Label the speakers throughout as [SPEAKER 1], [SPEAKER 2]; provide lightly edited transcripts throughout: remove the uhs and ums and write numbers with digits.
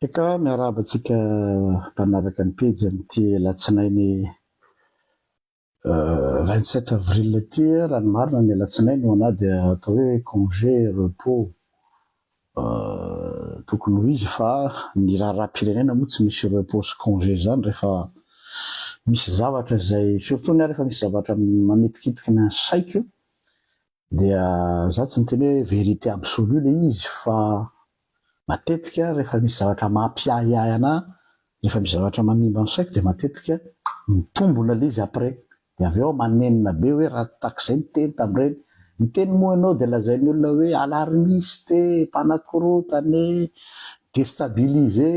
[SPEAKER 1] Eka miarabantsika mpanaraka ny pejy amin'ity alatsinainy 27 avril ty raha ny marina ny alatsinainy ho ana dia atao hoe congé repos tokony ho izy fa ny raharam-pirenena moa tsy misy repos sy congé zany rehefa misy zavatra zay surtout ny rehefa misy zavatra manitikitiky ny saiko dia za tsy miteny hoe vérité absolue le izy fa matetika rehefa misy zavatra mampiahiahy anahy rehefa misy zavatra manimba ny saiko dia matetika mitombona le izy après dia avy eo manenina be hoe raha takizay niteny tam'ireny miteny moa ianao dia lazain'ny olona hoe alarmiste mpanakorotany déstabilisé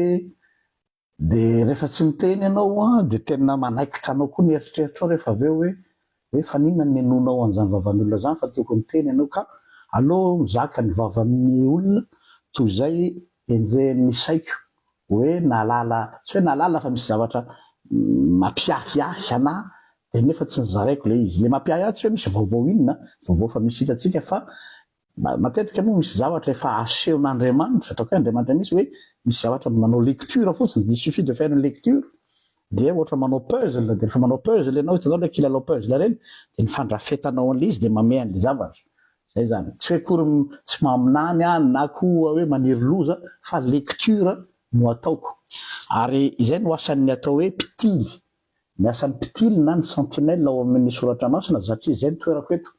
[SPEAKER 1] dia rehefa tsy miteny ianao dia tena manaikitra anao koa ny eritreritrao rehefa avy eo hoe fa ninona ny enonao an'izany vavan'olona zany fa tokony teny ianao ka allo mizaka ny vavan'ny olona toy izay enjehan'ny saiko hoe nalala tsy hoe nalala fa misy zavatra mampiahiahy anahy dia nefa tsy nizaraiko le izy le mampiahiahy tsy hoe misy vaovao inona vaovao fa misy hitatsika fa matetika moa misy zavatra efa asehon'Andriamanitra ataoko hoe Andriamanitra misy hoe misy zavatra manao lecture fotsiny il suffit de faire une lecture dia ohatra manao puzzle dia rehefa manao puzzle ianao hitanao ndraiky kilalao puzzle reny dia ny fandrafetanao an'le izy dia mamay an'le zavatra zay zany tsy hoe kory tsy maminany na koa hoe maniry loza fa lecture no ataoko ary izay no asan'ny atao hoe mpitily ny asan'ny mpitily na ny sentinelle ao amin'ny soratra masina satria izay ny toerako eto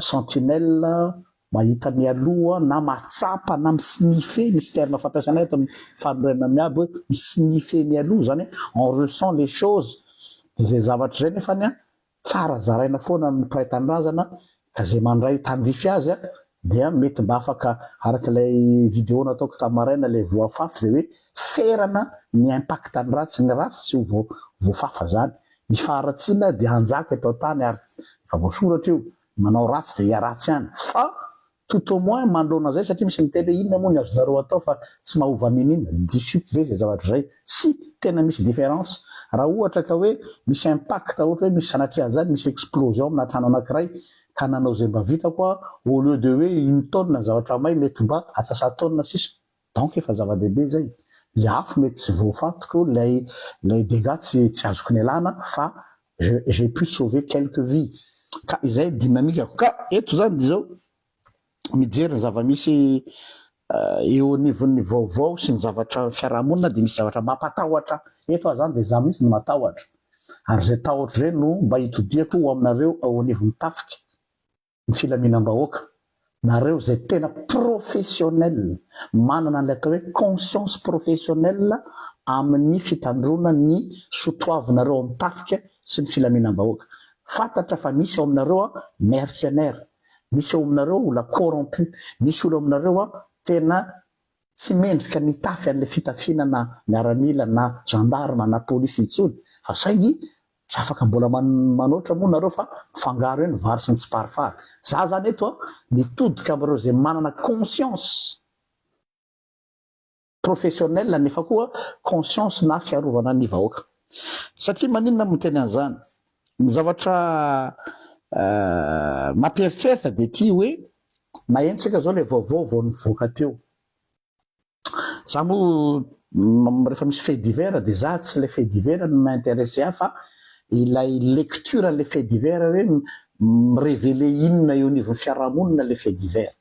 [SPEAKER 1] sentinelle mahita mialoha na matsapa na misinife misy terme fampiasana eto amin'ny fanorenana miabo hoe misinife mialoha zany on ressent les choses dia zay zavatra zay nefany tsara zaraina foana amin'ny mpiray-tanindrazana ka zay mandray tandrify azy dia mety mba afaka arak'ilay vidéo nataoko tamaraina ilay voafafy zay hoe ferana ny impacte ny ratsy ny ratsy tsy ho voafafa zany ny faharatsiana dia anjaka eto tany ary efa voasoratra io manao ratsy dia hiaratsy ihany fa tout au moins mandrona zay satria misy miteny hoe inona moa ny azonareo atao fa tsy mahova ninina dissupe ve zay zavatra zay si tena misy différence raha ohatra ka hoe misy impact ohatra hoe misy sanatria zany misy explosion amina trano anankiray ka nanao zay mba vitako au lieu de hoe une tonne zavatra may mety mba atsasa tonne sisa donc efa zava-dehibe zay le afo mety tsy voafatiko lay dégâts tsy azoko ny alana fa j'ai pu sauver quelques vies ka izay dynamique ka eto zany zao mijery ny zava-misy eo anivon'ny vaovao sy ny zavatra fiarahamonina dia misy zavatra mampatahotra eto zany dia za misy ny matahotra ary zay tahotra zay no mba hitodiako ho aminareo ao anivon'ny tafika ny filaminam-bahoaka nareo zay tena professionnel manana an'ilay atao hoe conscience professionnelle amin'ny fitandrona ny sotoavinareo amin'ny tafika sy ny filaminam-bahoaka fantatra fa misy ao aminareo mercenaire misy ao aminareo ola corrompu misy olo aminareo tena tsy mendrika ny tafy an'ilay fitafiana na miaramila na gendarme na polisy intsony fa saingy tsy afaka mbola manoatra moa nareo fa fangaro eny vary sy ny tsy parifary za zany eto mitodika amin'ireo zay manana conscience professionnelle nefa koa conscience na fiarovana ny vahoaka satria maninona miteny an'izany ny zavatra mampieritreritra dia ty hoe mahentsika zao le vaovao vao nivoaka teo za moa rehefa misy fait divers dia za tsy le fait divers no m'intéressé fa ilay lecture an'le fait divers hoe mirévéler inona eo anivon'ny fiarahamonina le fait divers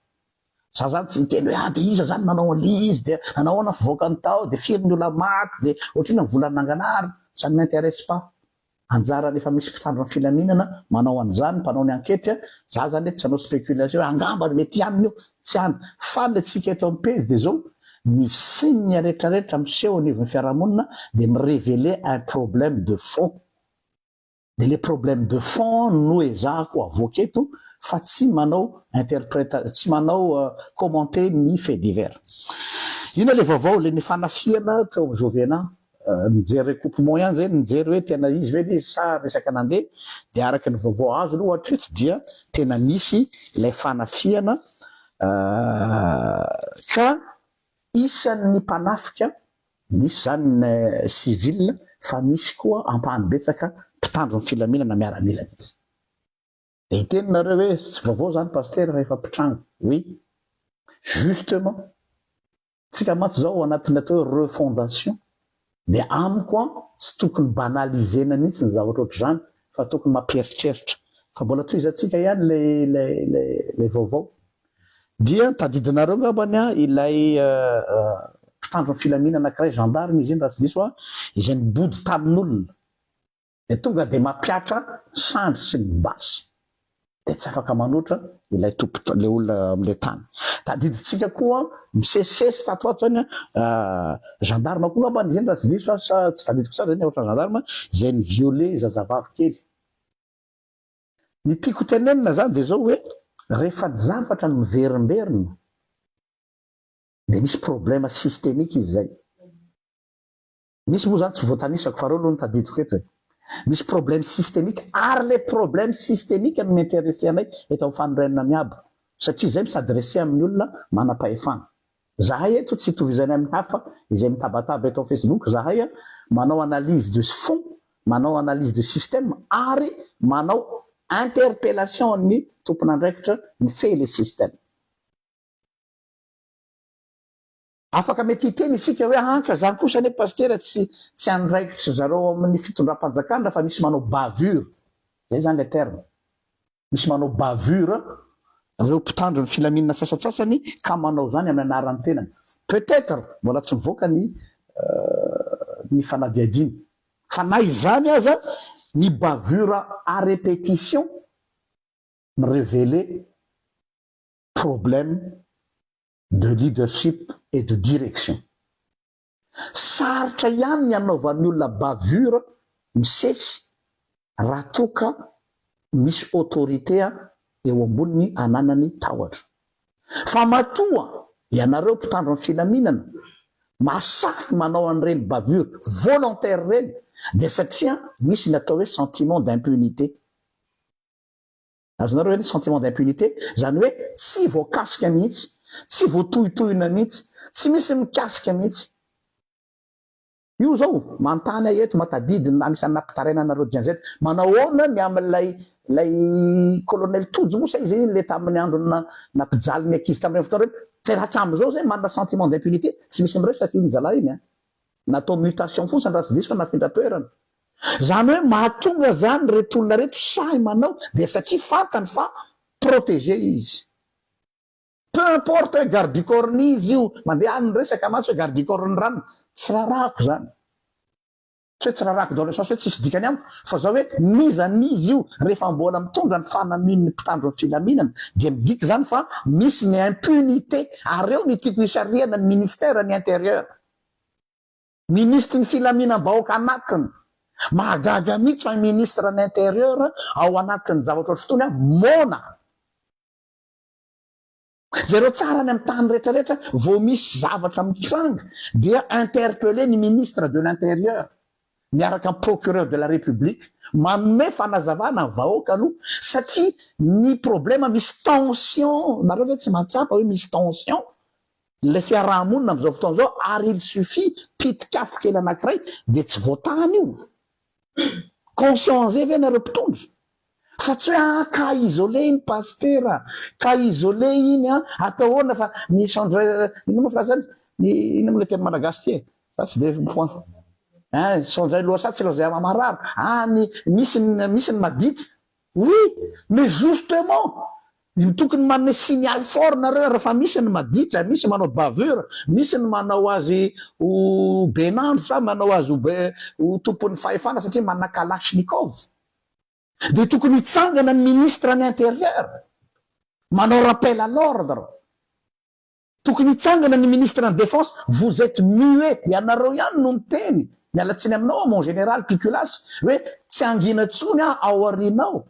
[SPEAKER 1] za zany tsy miteny hoe dia iza zany nanao an'le izy dia nanao ana fivoaka ny tao dia firy ny olona maty dia ohatrina ny volana nanganary ça ne m'intéresse pas anjara rehefa misy mpitandro ny filaminana manao an'izany mpanao ny ankety za zany tsy hanao spéculation hoe angamba mety ihany io tsy hany fa le tsika eto amin'ny pejy dia zao misinny rehetrarehetra miseho anivon'ny fiarahamonina dia mirévéler un problème de fond dia le problème de fond no ezahako avoaka eto fa tsy manao interprétation tsy manao commenter ny fait divers ina le vaovao le nifanafiana teo jovena mijery recoupement ihany zay mijery hoe tena izy ve izy sa resaka nandeha dia araka ny vaovao azo aloha hatreto dia tena misy ilay fanafiana ka isan'ny mpanafika misy zany civil fa misy koa ampahany betsaka mpitandro ny filaminana miaramila mihitsy dia iteninareo hoe tsy vaovao zany paster rehefa mpitranga oui justement tsika matsy zao anatin'ny atao hoe refondation de amiko a tsy tokony banalizena mihitsy ny zavatra ohatry zany fa tokony mampieritreritra fa mbola toizatsika ihany le vaovao dia tadidinareo ngambany a ilay mpitandro ny filaminana anankiray gendarme izy iny raha tsy diso a izay nibody tamin'olona de tonga de mampiatra sandry sy ny basy de tsy afaka manoatra ilay tompo le olona am'le tany tadiditsika koa misesisesy tatoato zany gendarme koa ngambany izy iny raha tsy diso a sa tsy tadidiko tsara zany ohatra gendarme izay ny violé zazavavy kely ny tiako tenenina zany de zao hoe rehefa ny zavatra no miverimberina de misy problème systémique izy zay misy moa zany tsy voatanisako fa reo aloha no tadidiko eto misy problème systémique ary le problème systémique no m'intéressé anay eto amin'ny fanorenana miabo satria zay misadressé amin'ny olona manam-pahefana zahay eto tsy hitovizany amin'ny hafa izay mitabataba eto amin'ny Facebook zahay a manao analyse de fond manao analyse de système ary manao interpellation ny tompon'andraikitra ny fe le système afaka mety hiteny isika hoe anka zany kosa ane pasteur tsy andraikitra zareo amin'ny fitondram-panjakana fa misy manao bavure zay zany le terme misy manao bavure reo mpitandro ny filaminana sasatsasany ka manao zany amin'ny anaran'ny tenany peut-être mbola tsy mivoaka ny fanadiadiny fa na izany aza ny bavure à répétition me révéler problème de leadership et de direction sarotra ihany ny anaovan'ny olona bavure misesy raha toka misy autorité eo amboniny ananany tahotra fa matoa ianareo mpitandro ny filaminana masaky manao an'ireny bavure volontaire reny de satria misy ny atao hoe sentiment d'impunité azonareo hoe sentiment d'impunité zany hoe tsy voakasika mihitsy tsy voatohitohina mihitsy tsy misy mikasika mihitsy io zao mantany eto matadidiny anisan'ny nampitarainanareo dianzety manao ona ny am'lay colonel Tojo mosa izy le tamin'ny andro nampijaly ny ankizy tamin'ny fotoana reny tsy hatramin'izao zay manana sentiment d'impunité tsy misy miresaky iny zala iny natao mutation fotsiny raha tsy diso fa nafindra toerana zany hoe mahatonga zany reto olona reto sahy manao de satria fantany fa protéger izy peu importe hoe garde du corps ny izy io mandeha any resaka matsy hoe garde du corps ny rano tsy rarako zany tsy hoe tsy rarako dans le sens hoe tsisy dikany amiko fa zao hoe mizan'izy io rehefa mbola mitondra ny fanamin'ny mpitandro ny filaminana dia midiky zany fa misy ny impunité ary eo ny tiako isariana ny ministère ny intérieur ministre ny filaminam-bahoaka anatiny mahagaga mihitsy fa ministre ny intérieur ao anatin'ny zavatra ohatry fotoany mona zareo tsara ny amin'ny tany rehetrarehetra vao misy zavatra mitranga dia interpeller ny ministre de l'intérieur miaraka amin'ny procureur de la république manome fanazavana ny vahoaka aloha satria ny problème misy tension nareo ve tsy mahatsapa hoe misy tension le fiarahamonina am'izao fotoana zao ary il suffit pitikafo kely anankiray de tsy voatany io conscient zay ve nareo mpitondra fa tsy hoe ka isolé iny pasteur ka isolé iny ataoana fa ny chandre ino moa frazany ino moa le teny malagasy ty sa tsy de point sondray loasa tsy lazay mamarary misy ny maditra oui mais justement tokony manome signal fort nareo rehefa misy ny maditra misy manao bavure misy ny manao azy ho benandro sa manao azy ho tompon'ny fahefana satria manana kalashnikov de tokony hitsangana ny ministre ny intérieur manao rappel à l'ordre tokony hitsangana ny ministre en défense vous êtes muet ianareo ihany no miteny mialatsiny aminao mon général Piculas hoe tsy angina tsony ao arinao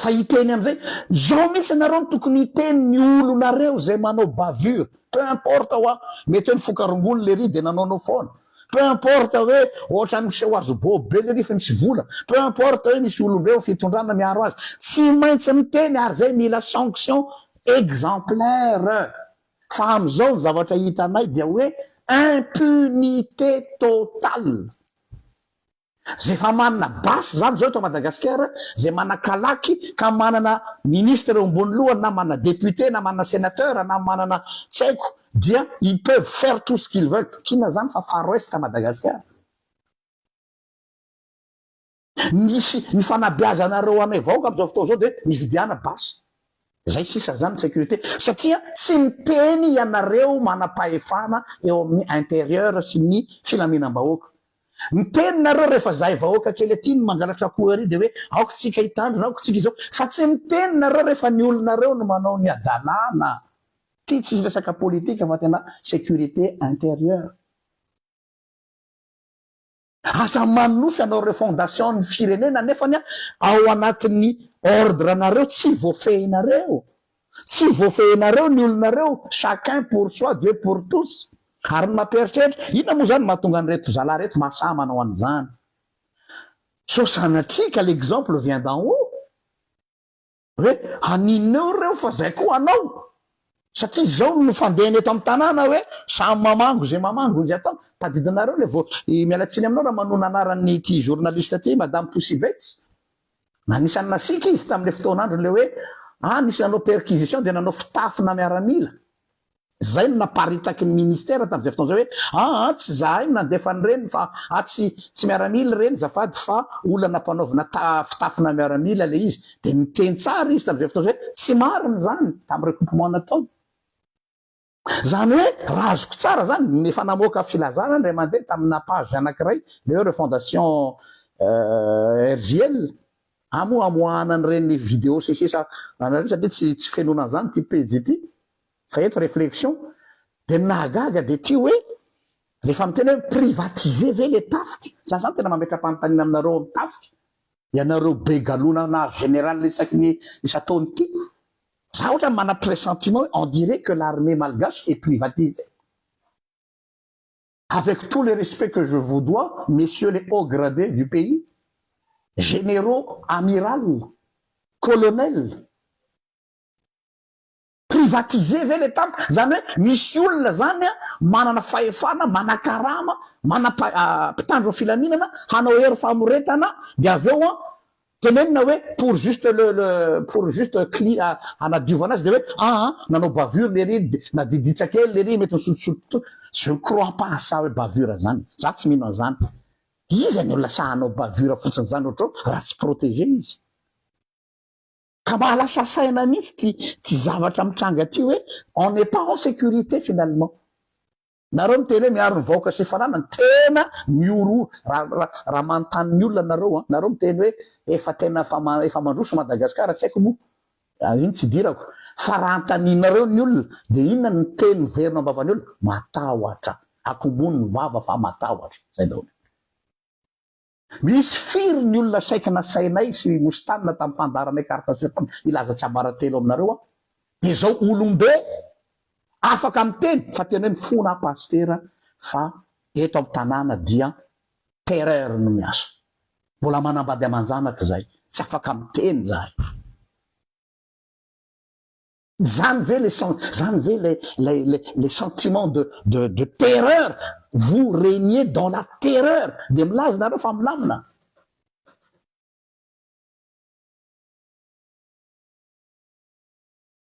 [SPEAKER 1] fa hiteny am'izay zao mihitsy nareo tokony hiteny ny olonareo zay manao bavure peu importe hoa mety hoe ny fokarongolo le ry de nanaonao foana peu importe hoe ohatra misy azo bobe le ry fa misy vola peu importe hoe misy olombeo fitondrana miaro azy tsy maintsy miteny ary zay mila sanction exemplaire fa am'izao ny zavatra hitanay dia hoe impunité totale zay fa manana basy zany zao eto Madagasikara zay manakalaky ka manana ministre eo ambony lohany na manana député na manana sénateur na manana tsy haiko dia ils peuvent faire tout ce qu'ils veulent kina zany fa Far West à Madagascar ny fanabeazanareo anay vahoaka am'izao fotoa zao de mividiana basy zay sisa zany sécurité satria tsy miteny ianareo manam-pahefana eo amin'ny intérieur sy ny filaminam-bahoaka mitenynareo rehefa zahay vahoaka kely aty ny mangalatra koery de hoe aoko tsika hitandrina aoko tsika izao fa tsy mitenynareo rehefa ny olonareo no manao ny adalàna ty tsisy resaka politika fa tena sécurité intérieure asa manofy anao refondation ny firenena nefany ao anatin'ny ordre nareo tsy voafehinareo tsy voafehinareo ny olonareo chacun pour soi Dieu pour tous ary ny mampieritreritra ina moa zany mahatonga nyreto zalahy reto mahasahy manao an'izany so sanatrika l'exemple vient d'en haut hoe hanineo reo fa zay koa anao satria zao no fandehany eto amin'ny tanàna hoe samy mamango zay mamango izy atao tadidinareo le vo mialatsiny aminao raha manona anaran'ny ty journaliste ty madame Poussibets nanisany nasika izy tamin'le fotoanandro le hoe nisy nanao perquisition de nanao fitafina miaramila zay no naparitaky ny ministère tam'izay fotoana zay hoe tsy zahay nandefa ny reny fa tsy miaramila reny zafady fa olana mpanaovina fitafina miaramila le izy de miteny tsara izy tam'izay fotoana zay tsy mariny zany tam'y recoupement nataony zany hoe raha azoko tsara zany efa namoaka filazana ndray mandeha tamina page anankiray le hoe refondation RJL amoamoanany reny vidéo sisisa satria tsy fenonana zany ty page ity fa eto réflexion de nahagaga de ty hoe rehefa miteny hoe privatiser ve le tafiky za zany tena mametra-panontaniana aminareo amin'ny tafiky ianareo be galona na général resaky ny isataony ty za ohatra mana pressentiment on dirait que l'armée malgache est privatisée avec tous les respects que je vous dois messieurs les hauts gradés du pays généraux amiral colonel privatiser ve le tafiky zany hoe misy olona zany manana fahefana manakarama mpitandro filaminana hanao hery famoretana de aveo tenenina hoe pour juste anadiovana azy de hoe nanao bavure le ry na diditra kely le ry mety misotosoto je ne crois pas ça hoe bavure zany za tsy mino an'izany izy ny olona sahanao bavure fotsiny zany ohatro raha tsy protégé izy ka mahalasa saina mihitsy ty zavatra mitranga ty hoe on n'est pas en sécurité finalement nareo miteny hoe miaro ny vahoaka sy fananany tena mioro raha manontany olona nareo miteny hoe efa tena efa mandroso Madagasikara tsy haiko moa iny tsy dirako fa raha antaninareo ny olona de inona ny teny miverina ambavany olona matahotra akombony ny vava fa matahotra zay daholo misy firy ny olona saiky na sainay sy mostanina tamin'ny fandaranay carte tam ilaza tsy ambaratelo aminareo de zao olombe afaka miteny fa tena hoe mifona pastera fa eto amin'ny tanàna dia terreur no miasa mbola manambady amanjanaka zay tsy afaka miteny zahay zany ve les sentiments de terreur vous régnez dans la terreur de milaza nareo fa milamina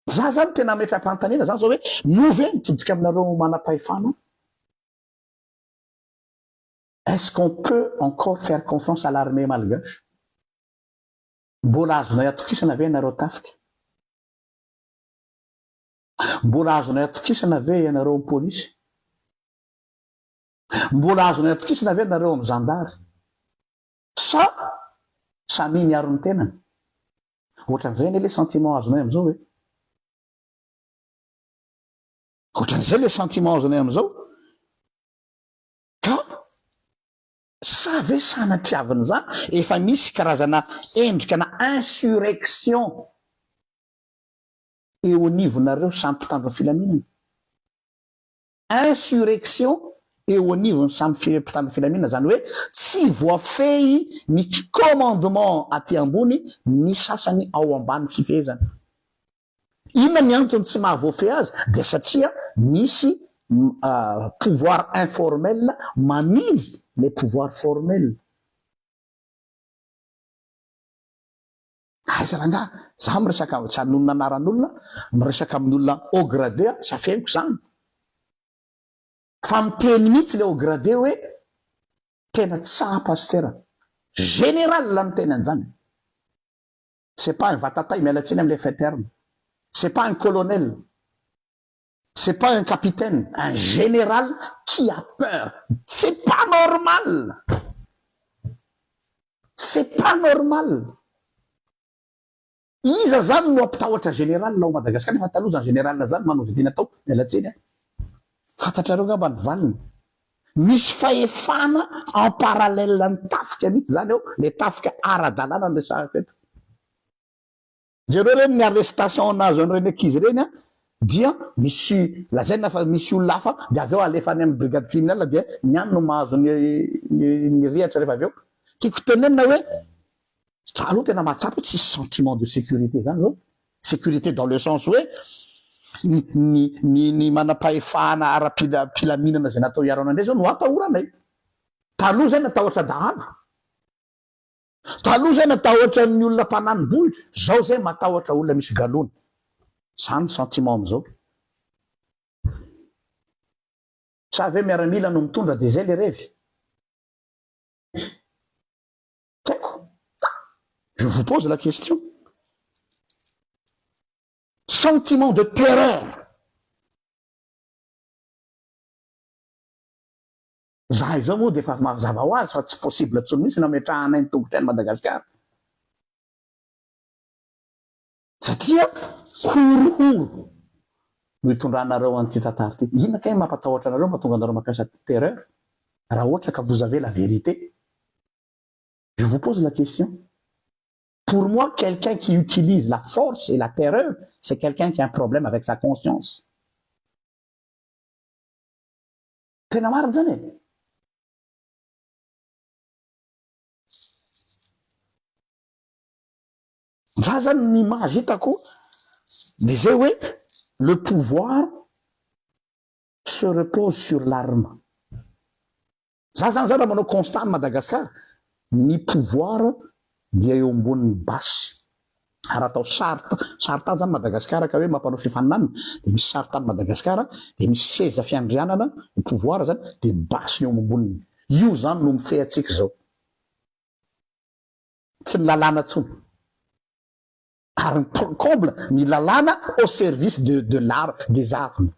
[SPEAKER 1] za zany tena metra-panontaniana zany zao hoe move mitodika aminareo manam-pahefana est-ce qu'on peut encore faire confiance à l'armée malgache mbola azonay atokisana ve ianareo tafiky mbola azonay atokisana ve ianareo amin'ny polisy mbola azonay atokisana ve ianareo amin'ny zandary sa samy miaro ny tenany ohatran'izay ne le sentiment azonay am'izao hoe ohatran'izay le sentiment azonay am'izao ka sa ve sanatriaviny zany efa misy karazana endrika na insurrection eo anivonareo samy mpitandro filaminana insurrection eo anivony samy mpitandro filaminana zany hoe tsy voafehy ny commandement aty ambony ny sasany ao ambany fifehezana inona ny antony tsy mahavoafehy azy de satria misy pouvoir informel maniry les pouvoirs formels zalanga za miresaka tsy anonona anaran'olona miresaka amin'ny olona au gradé tsy afeniko zany fa miteny mihitsy le au gradé hoe tena tsa pastera général la niteny an'izany. C'est pas un vatatay mialatsiny am'le fait terme, c'est pas un colonel, c'est pas un capitaine, un général qui a peur. C'est pas normal, c'est pas normal. Iza zany no ampitahoatra général ao Madagasikara nefa taloha zany général zany manao zay tiana atao mialatsiny. Fantatrareo ngamba ny valiny. Misy fahefana en parallèle ny tafika mihitsy zany eo, le tafika ara-dalàna ny resahako eto. Jereo reny ny arrestation nazo an'ireny ankizy reny a dia misy lazaina fa misy olona hafa dia avy eo alefany amin'ny brigade criminelle dia niany no mahazo ny rihatra rehefa avy eo. Tiako tenenina hoe aloha tena mahatsapa tsisy sentiment de sécurité zany zao. Sécurité dans le sens hoe ny manam-pahefana ara-pilaminana zay natao hiarana andray zao no atahoranay. Taloha zay natahotra dahalo, taloha zay natahotra ny olona mpananibohitra, zao zay matahotra olona misy galony. Zany sentiment am'izao. Sa ve miaramila no mitondra dia zay le revy? Taiko, je vous pose la question. Sentiment de terreur. Zahay zao moa dia efa mazava ho azy fa tsy possible tsony mihitsy nametrahanay ny tongotra any Madagasikara. Satria horohoro no hitondranareo an'ity tantara ity. Inona kay mampatahotra anareo mahatonga anareo mampiasa terreur raha ohatra ka vous avez la vérité? Je vous pose la question. Pour moi, quelqu'un qui utilise la force et la terreur, c'est quelqu'un qui a un problème avec sa conscience. Tena marina zany e. Za zany ny image hitako dia zay hoe le pouvoir se repose sur l'arme. Za zany raha manao constat ny Madagasikara, ny pouvoir dia eo ambonin'ny basy. Raha atao saritany zany Madagasikara ka hoe mampanao fifaninanana dia misy saritany Madagasikara dia misy seza fiandrianana ny pouvoir zany dia basy eo amboniny. Io zany no mifehy antsika zao. Tsy ny lalàna tsony. Ary ny comble ny lalàna au service de l'art, des armes.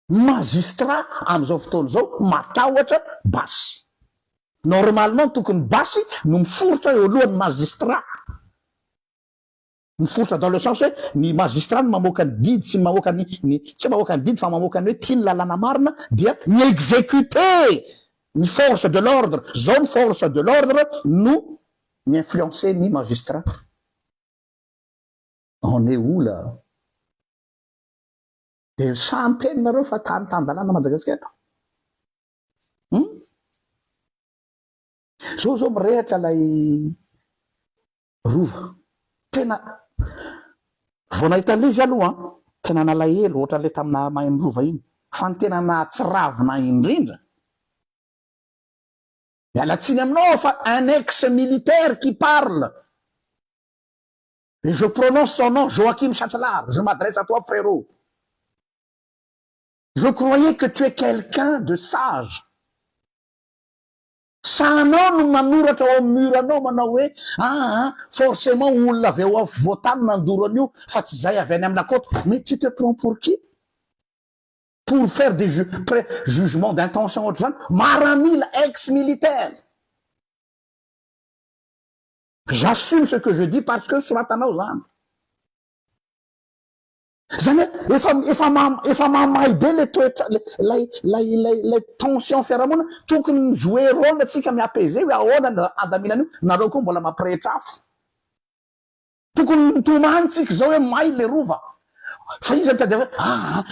[SPEAKER 1] Magistrat am'izao fotoana zao matahotra basy. Normalement tokony basy no miforotra eo alohan'ny magistrat. Miforotra dans le sens hoe ny magistrat no mamoaka ny didy sy mamoaka tsy mamoaka ny didy fa mamoaka ny hoe tia ny lalàna marina dia ny exécuter ny force de l'ordre. Zao ny force de l'ordre no ny influencer ny magistrat. On est où là? Dia samy teninareo fa tan-dalàna Madagasikara. Zao mirehatra lay rova. Tena vao nahita an'ilay aloha tena nalahelo ohatra le tamina mahay amin'ny rova iny. Fa ny tena nahatsiravina indrindra. Mialatsiny aminao fa un ex-militaire qui parle. Et je prononce son nom, Joachim Chatelard. Je m'adresse à toi, frérot. Je croyais que tu es quelqu'un de sage. Sanao no manoratra ao amin'ny muranao manao hoe forcément olona avy eo voatany nandoro an'io fa tsy zay avy any amin'ny lakota. Mais tu te prends pour qui? Pour faire des jugements d'intention ohatran'izany? Maramila ex-militaire. J'assume ce que je dis parce que soratanao zany. Zany efa mamahay be le toetra lay tension fiarahamonina tokony jouer rôle atsika miapaiser hoe ahoana ny andaminana io nareo koa mbola mampirehitra afo. Tokony mitomany tsika zao hoe may le rova. Fa izy mitady hoe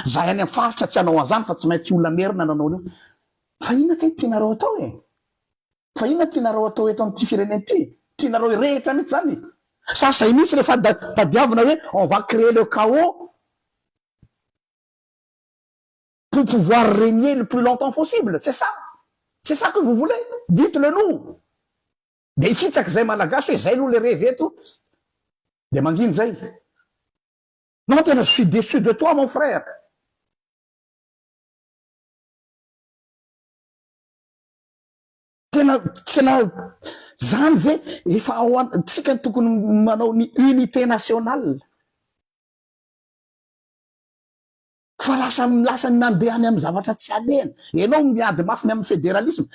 [SPEAKER 1] zahay any amin'ny faritra tsy hanao an'izany fa tsy maintsy olona merina nanao an'io. Fa inona kay tianareo atao e? Fa inona tianareo atao eto amin'ity firenena ity? Tianareo irehitra mihitsy zany. Sa zay mihitsy rehefa tadiavina hoe on va créer le chaos pour pouvoir régner le plus longtemps possible. C'est ça. C'est ça que vous voulez. Dites-le nous. Dia ifitsaka zay malagasy hoe zay aloha le rêve eto. Dia mangino zay. Non, tena je suis déçu de toi mon frère. tena zany ve efa tsika tokony manao ny unité nationale fa lasa nandeha any amin'ny zavatra tsy alena ianao miady mafiny amin'ny fédéralisme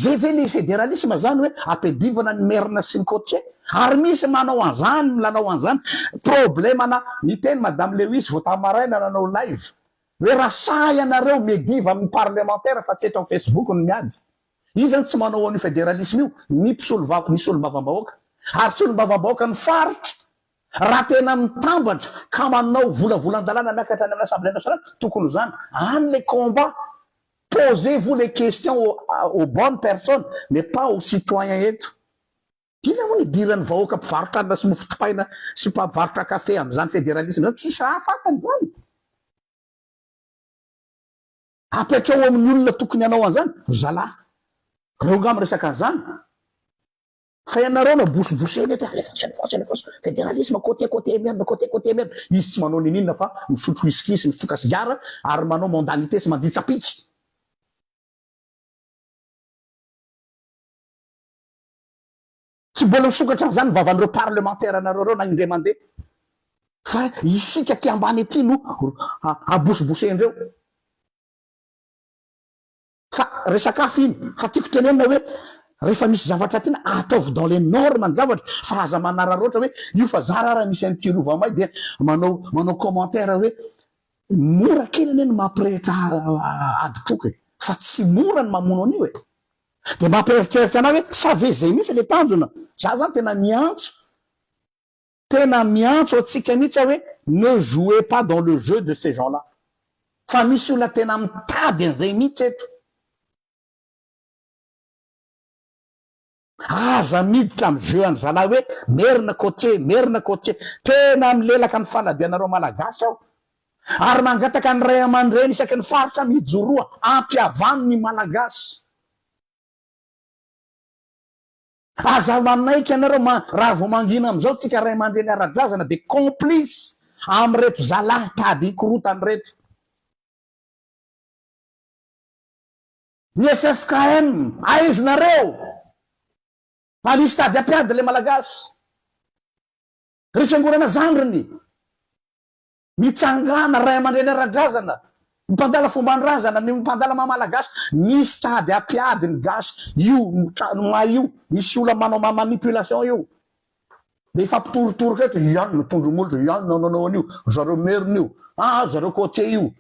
[SPEAKER 1] zay ve le fédéralisme zany hoe ampedivana ny merina sy ny coaché ary misy manao an'izany milanao an'izany problémana ny teny madame Lewis votamaraina nanao live hoe raha sa ianareo mediva amin'ny parlementaire fa tsy eto amin'ny Facebook ny miady izany tsy manao an'io fédéralisme io ny solombavam-bahoaka ary solombavam-bahoaka ny faritra raha tena mitambatra ka manao volavolan-dalàna miakatra any amin'ny assemblée nationale tokony zany any les combats posez-vous les questions aux bonnes personnes mais pas aux citoyens eto ina moa ny diran'ny vahoaka mpivarotra alina sy mofotopaina sy mpavivarotra kafe amin'izany fédéralisme zany tsisy raha fatany zany apetrao amin'ny olona tokony anao an'izany zalahy reo ngamy resaka an'izany fa ianareo na bosiboseny ety alefatsy fédéralisme côté merde côté merde izy tsy manao ninina fa misotro whisky sy mifoka sigara ary manao mondanité sy manditsapiky tsy mbola misokatra an'izany vavan'ireo parlementaire anareo reo na indray mandeha fa isika ty ambany ety no abosibosendreo fa resakafo iny fa tiako tenenina hoe rehefa misy zavatra tiana ataovy dans les normes ny zavatra fa aza manararoatra hoe io fa zara raha misy an'ity rovamay dia manao commentaire hoe mora kely ane mampirehitra aditoky fa tsy mora ny mamono an'io e de mampieritreritra anao hoe save zay misy le tanjona za zany tena miantso atsika mihitsy hoe ne jouez pas dans le jeu de ces gens là fa misy olona tena mitady an'izay mihitsy eto aza miditra amy jeu any zalahy hoe merina coaché tena milelaka ny faladianareo malagasy aho ary mangataka ny ray aman-dreny isaky ny faritra mijoroa ampiavano ny malagasy aza manaiky ianareo raha vo mangina am'izao tsika ray aman-dreny ara-drazana de complice amy reto zalahy tady ikorotany reto ny FFKM aizinareo anisy tady ampiady le malagasy resangorana zandriny mitsangana ray aman-dreny ara-drazana mpandala fomban-drazana ny mpandala mamalagasy misy tady ampiady ny gasy io io misy ola manao manipulation io de ifampitorotoroka eto iany mitondro molotra iany nanao an'io zareo merina io zareo coaché io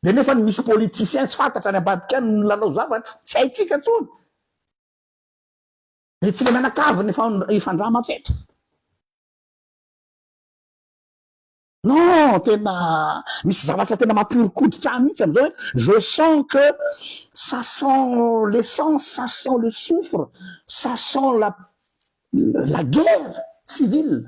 [SPEAKER 1] de nefa ny misy politicien tsy fantatra ny ambadika any lalao zavatra tsy haitsika tsony de tsy le menakavy ny ifandrama teto non tena misy zavatra tena mampirikoditra mihitsy am'izao hoe je sens que ça sent l'essence ça sent le soufre ça sent la guerre civile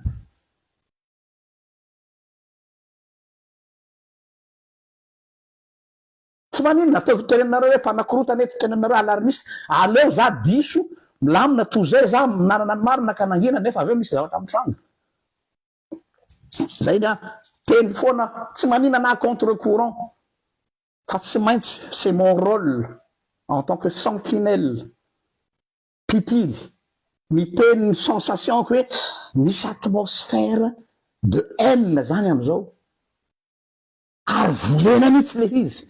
[SPEAKER 1] tsy manino nataovy tenenareo hoe mpanakorotana eto tenenareo alarmiste aleo za diso milamina tozay za minarana ny marina ka nangina nefa aveo misy zavatra mitranga zay nya teny foana tsy manina na contre courant fa tsy maintsy c'est mon rôle en tant que sentinelle pitily miteny sensation ko hoe misy atmosphère de haine zany am'izao ary volena mihitsy le izy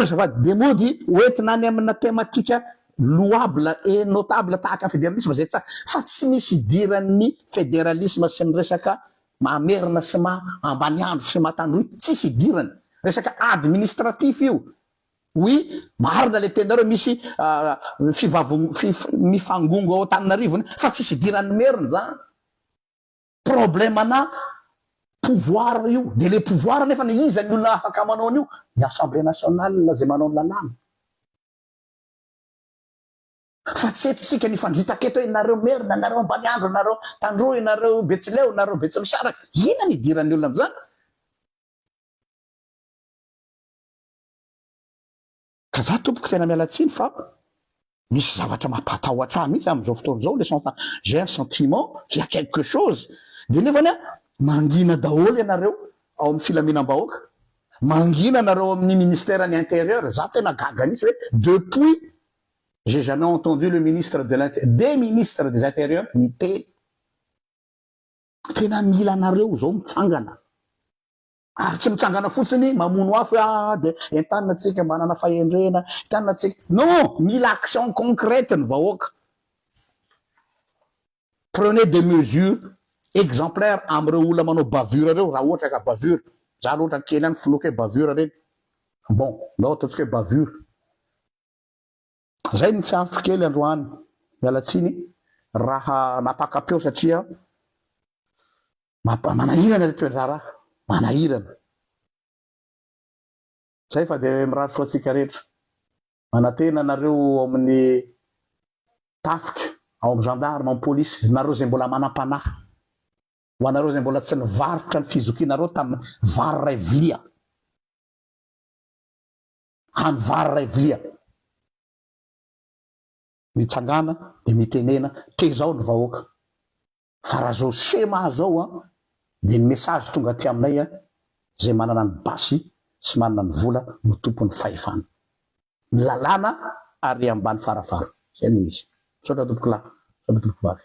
[SPEAKER 1] safady de mody oentina any amina thématika louable et notable tahaka fédéralisme zay tsaka fa tsy misy diran'ny fédéralisme sy ny resaka mamerina sy ambany andro sy matandroy tsisy dirany resaka administratif io oui marina le tenareo misy mifangongo ao Antananarivony fa tsisy diran'ny merina zany problème ana pouvoir io de le pouvoir nefa ny iza ny olona afaka manao an'io ny assemblée nationale zay manao ny lalàna fa tsy etotsika nifandritaka eto hoe nareo merina nareo ambany andro nareo tandroy nareo betsileo nareo betsimisaraka ina ny diran'ny olona am'izany ka za tompoky tena mialatsiny fa misy zavatra mampatahotra mihitsy am'izao fotoana zao le j'ai un sentiment qu'il y a quelque chose de nefany mangina daholo ianareo ao amin'ny filaminam-bahoaka mangina nareo amin'ny ministère ny intérieur za tena gaga mihitsy hoe depuis J'ai jamais entendu le ministre des ministres des Intérieurs miteny. Tena mila anareo zao mitsangana. Ary tsy mitsangana fotsiny mamono afo de entanina tsika manana fahendrena, entanina tsika. Non, mila action concrète ny vahoaka. Prenez des mesures exemplaires amreo olona manao bavure reo raha ohatra ka bavure. Za loatra kely any finoky hoe bavure reny. Bon, na ataontsika hoe bavure. Zay ny tsavotro kely androany. Mialatsiny raha napakapeo satria manahirana le toetra raha. Manahirana. Zay fa de miratro atsika rehetra. Manantena nareo amin'ny tafika, ao amin'ny gendarme, amin'ny polisy, nareo zay mbola manam-panahy. Ho anareo zay mbola tsy nivarotra ny fizokinareo tamin'ny vary ray vilia. Amin'ny vary ray vilia. Mitsangana de mitenena te zao ny vahoaka. Fa raha zao sema zao de ny message tonga ty aminay zay manana ny basy sy manana ny vola no tompony fahefana. Lalàna ary ambany farafara. Zay no misy. Sotra tompoko lahy, sotra tompoko vavy.